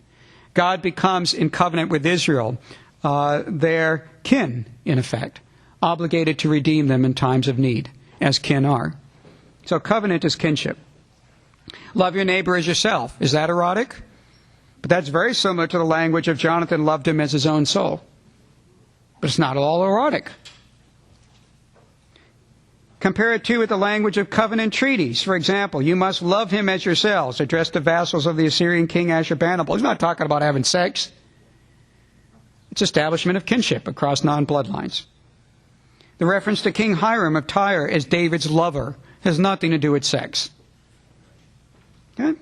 God becomes in covenant with Israel, their kin, in effect, obligated to redeem them in times of need, as kin are. So covenant is kinship. Love your neighbor as yourself. Is that erotic? But that's very similar to the language of Jonathan loved him as his own soul. But it's not all erotic. Compare it, too, with the language of covenant treaties. For example, you must love him as yourselves, addressed to vassals of the Assyrian king Ashurbanipal. He's not talking about having sex. It's establishment of kinship across non-bloodlines. The reference to King Hiram of Tyre as David's lover has nothing to do with sex. Okay?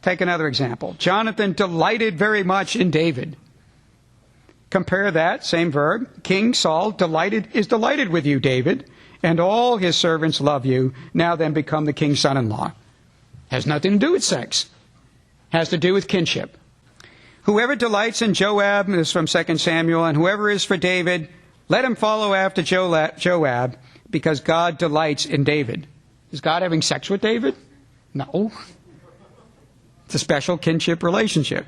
Take another example. Jonathan delighted very much in David. Compare that, same verb. King Saul is delighted with you, David, and all his servants love you. Now then become the king's son-in-law. Has nothing to do with sex. Has to do with kinship. Whoever delights in Joab, this is from 2 Samuel, and whoever is for David, let him follow after Joab, because God delights in David. Is God having sex with David? No. It's a special kinship relationship.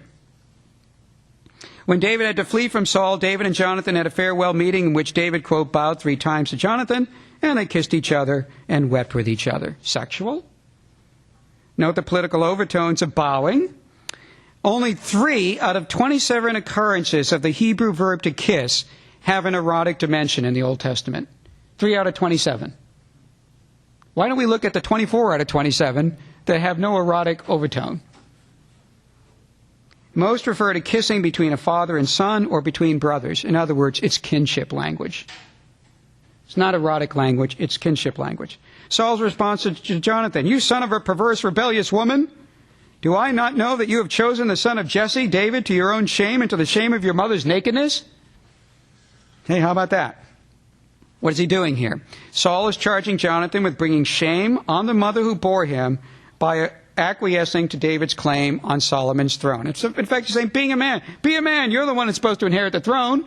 When David had to flee from Saul, David and Jonathan had a farewell meeting in which David, quote, bowed 3 times to Jonathan, and they kissed each other and wept with each other. Sexual? Note the political overtones of bowing. Only 3 out of 27 occurrences of the Hebrew verb to kiss have an erotic dimension in the Old Testament. 3 out of 27. Why don't we look at the 24 out of 27 that have no erotic overtone? Most refer to kissing between a father and son or between brothers. In other words, it's kinship language. It's not erotic language, it's kinship language. Saul's response to Jonathan, you son of a perverse, rebellious woman, do I not know that you have chosen the son of Jesse, David, to your own shame and to the shame of your mother's nakedness? Hey, how about that? What is he doing here? Saul is charging Jonathan with bringing shame on the mother who bore him by acquiescing to David's claim on Solomon's throne. In fact, he's saying, be a man, you're the one that's supposed to inherit the throne.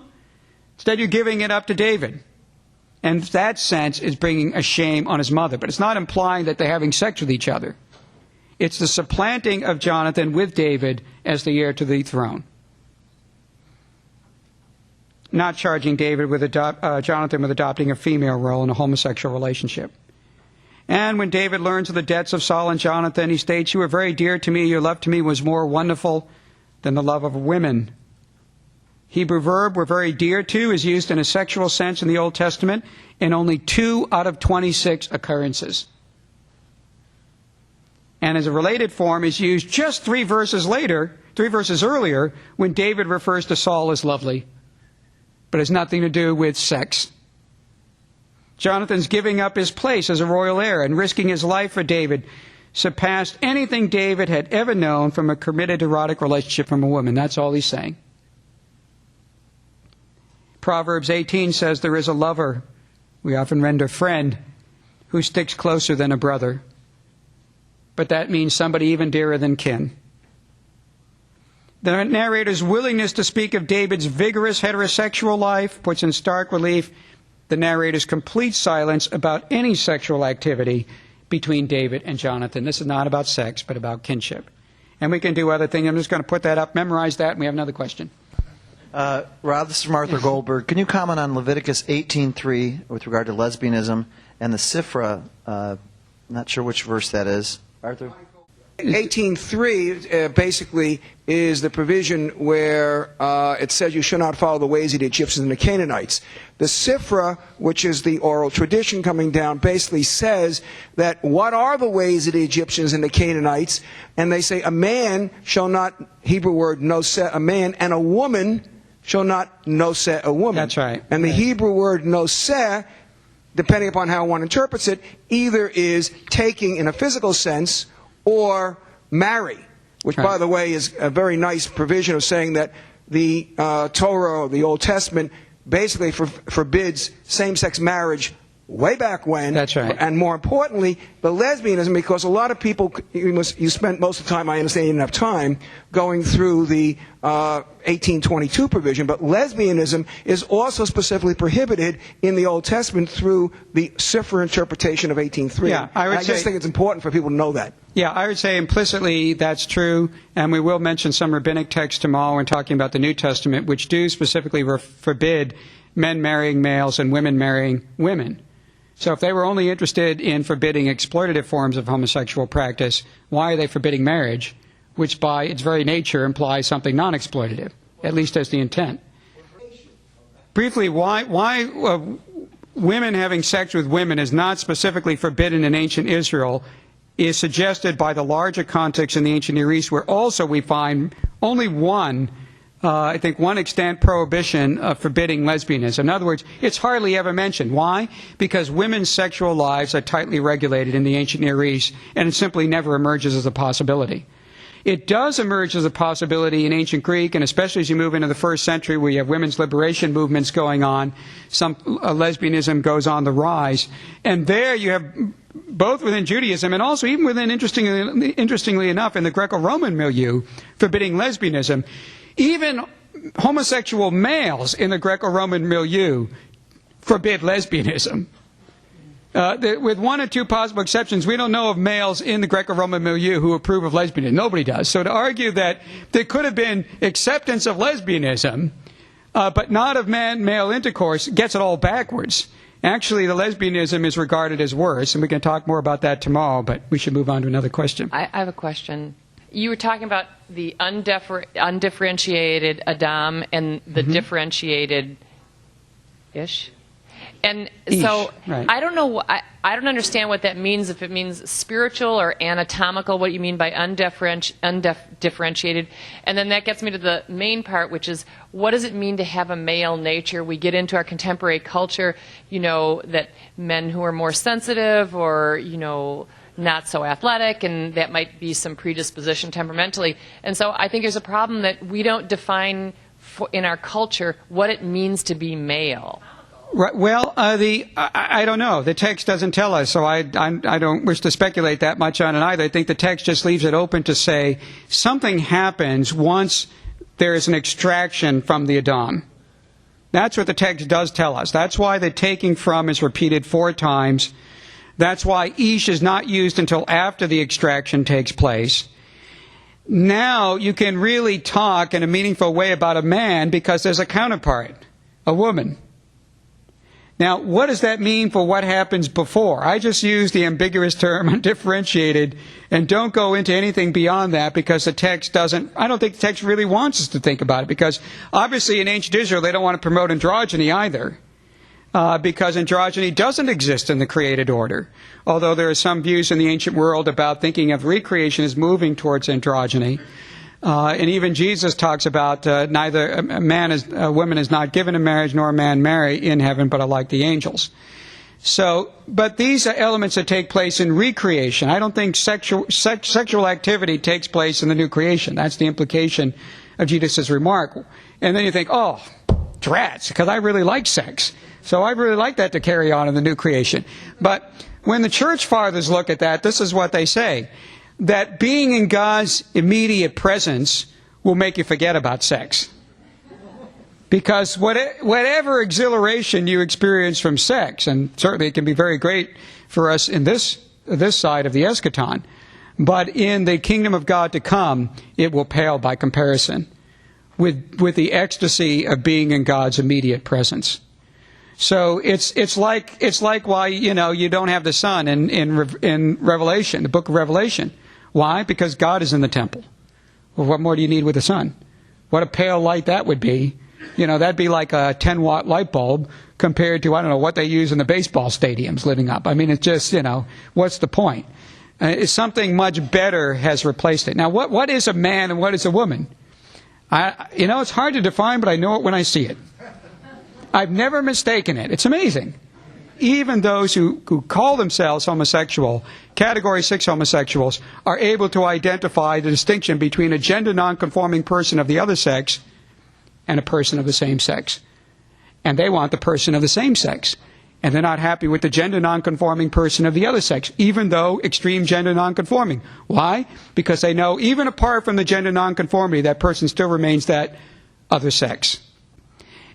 Instead, you're giving it up to David. And that sense is bringing a shame on his mother. But it's not implying that they're having sex with each other. It's the supplanting of Jonathan with David as the heir to the throne. Not charging Jonathan with adopting a female role in a homosexual relationship. And when David learns of the debts of Saul and Jonathan, he states, you were very dear to me, your love to me was more wonderful than the love of women. Hebrew verb we're very dear to is used in a sexual sense in the Old Testament in only 2 out of 26 occurrences. And as a related form is used just 3 verses earlier, when David refers to Saul as lovely. But it has nothing to do with sex. Jonathan's giving up his place as a royal heir and risking his life for David surpassed anything David had ever known from a committed erotic relationship from a woman. That's all he's saying. Proverbs 18 says there is a lover, we often render friend, who sticks closer than a brother. But that means somebody even dearer than kin. The narrator's willingness to speak of David's vigorous heterosexual life puts in stark relief the narrator's complete silence about any sexual activity between David and Jonathan. This is not about sex, but about kinship. And we can do other things. I'm just going to put that up, memorize that, and we have another question. Rob, this is Martha Goldberg. Can you comment on Leviticus 18:3 with regard to lesbianism and the Sifra? Not sure which verse that is. Arthur? 18:3 basically is the provision where it says you shall not follow the ways of the Egyptians and the Canaanites. The Sifra, which is the oral tradition coming down, basically says that what are the ways of the Egyptians and the Canaanites? And they say a man shall not, Hebrew word noseh, a man, and a woman shall not noseh a woman. That's right. And the Hebrew word noseh, depending upon how one interprets it, either is taking in a physical sense or marry, which, by the way, is a very nice provision of saying that the Torah, or the Old Testament, basically forbids same-sex marriage way back when. That's right. And more importantly, the lesbianism, because a lot of people, you spent most of the time, I understand you didn't have time, going through the 1822 provision, but lesbianism is also specifically prohibited in the Old Testament through the Sifra interpretation of 18:3. Yeah, I just think it's important for people to know that. Yeah, I would say implicitly that's true, and we will mention some rabbinic texts tomorrow when talking about the New Testament, which do specifically forbid men marrying males and women marrying women. So if they were only interested in forbidding exploitative forms of homosexual practice, why are they forbidding marriage, which by its very nature implies something non-exploitative, at least as the intent? Briefly, why women having sex with women is not specifically forbidden in ancient Israel is suggested by the larger context in the ancient Near East, where also we find only one I think, one extant prohibition of forbidding lesbianism. In other words, it's hardly ever mentioned. Why? Because women's sexual lives are tightly regulated in the ancient Near East, and it simply never emerges as a possibility. It does emerge as a possibility in ancient Greek, and especially as you move into the 1st century where you have women's liberation movements going on, some lesbianism goes on the rise. And there you have, both within Judaism and also even within, interestingly enough, in the Greco-Roman milieu, forbidding lesbianism. Even homosexual males in the Greco-Roman milieu forbid lesbianism. With one or two possible exceptions, we don't know of males in the Greco-Roman milieu who approve of lesbianism. Nobody does. So to argue that there could have been acceptance of lesbianism, but not of male intercourse, gets it all backwards. Actually, the lesbianism is regarded as worse, and we can talk more about that tomorrow, but we should move on to another question. I have a question. You were talking about the undifferentiated Adam and the differentiated-ish. And so right. I don't know. I don't understand what that means. If it means spiritual or anatomical, what you mean by undifferentiated, and then that gets me to the main part, which is what does it mean to have a male nature? We get into our contemporary culture, that men who are more sensitive or not so athletic, and that might be some predisposition temperamentally. And so I think there's a problem that we don't define in our culture what it means to be male. Right, well, I don't know. The text doesn't tell us, so I don't wish to speculate that much on it either. I think the text just leaves it open to say something happens once there is an extraction from the Adam. That's what the text does tell us. That's why the taking from is repeated 4 times. That's why ish is not used until after the extraction takes place. Now you can really talk in a meaningful way about a man because there's a counterpart, a woman. Now, what does that mean for what happens before? I just use the ambiguous term undifferentiated and don't go into anything beyond that because the text doesn't, I don't think the text really wants us to think about it because obviously in ancient Israel they don't want to promote androgyny either because androgyny doesn't exist in the created order. Although there are some views in the ancient world about thinking of recreation as moving towards androgyny. And even Jesus talks about neither a woman is not given in marriage nor a man marry in heaven, but are like the angels. So, but these are elements that take place in recreation. I don't think sexual activity takes place in the new creation. That's the implication of Jesus' remark. And then you think, oh, drats, because I really like sex. So I really like that to carry on in the new creation. But when the church fathers look at that, this is what they say. That being in God's immediate presence will make you forget about sex. Because whatever exhilaration you experience from sex, and certainly it can be very great for us in this side of the eschaton, but in the kingdom of God to come, it will pale by comparison with the ecstasy of being in God's immediate presence. So it's like why you don't have the sun in Revelation, the book of Revelation. Why? Because God is in the temple. Well, what more do you need with the sun? What a pale light that would be. That'd be like a 10-watt light bulb compared to, I don't know, what they use in the baseball stadiums living up. I mean, it's just, what's the point? Something much better has replaced it. Now, what is a man and what is a woman? It's hard to define, but I know it when I see it. I've never mistaken it. It's amazing. Even those who call themselves homosexual, Category 6 homosexuals, are able to identify the distinction between a gender nonconforming person of the other sex and a person of the same sex. And they want the person of the same sex. And they're not happy with the gender nonconforming person of the other sex, even though extreme gender nonconforming. Why? Because they know even apart from the gender nonconformity, that person still remains that other sex.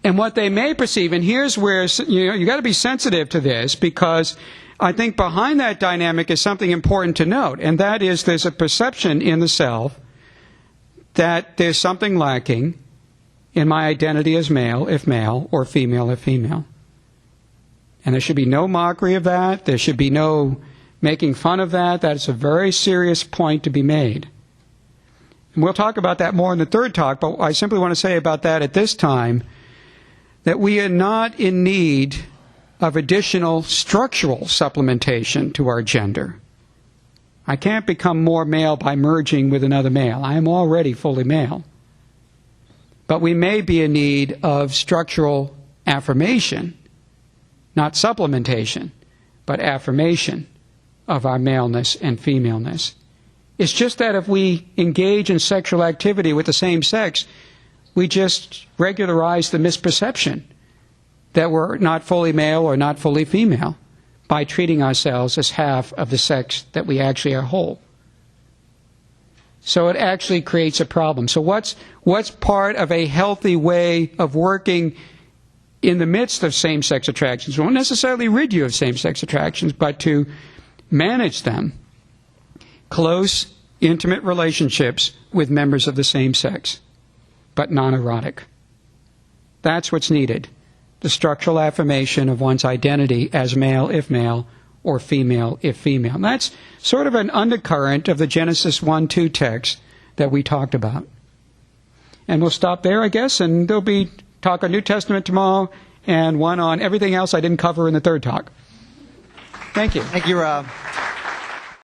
And what they may perceive, and here's where you got to be sensitive to this, because I think behind that dynamic is something important to note, and that is there's a perception in the self that there's something lacking in my identity as male, if male, or female, if female. And there should be no mockery of that. There should be no making fun of that. That is a very serious point to be made. And we'll talk about that more in the third talk, but I simply want to say about that at this time that we are not in need of additional structural supplementation to our gender. I can't become more male by merging with another male. I am already fully male. But we may be in need of structural affirmation, not supplementation, but affirmation of our maleness and femaleness. It's just that if we engage in sexual activity with the same sex, we just regularize the misperception that we're not fully male or not fully female by treating ourselves as half of the sex that we actually are whole. So it actually creates a problem. So what's part of a healthy way of working in the midst of same-sex attractions? We won't necessarily rid you of same-sex attractions, but to manage them. Close, intimate relationships with members of the same sex, but non-erotic. That's what's needed. The structural affirmation of one's identity as male if male, or female if female. And that's sort of an undercurrent of the Genesis 1-2 text that we talked about. And we'll stop there, I guess, and there'll be talk on New Testament tomorrow and one on everything else I didn't cover in the third talk. Thank you. Thank you, Rob.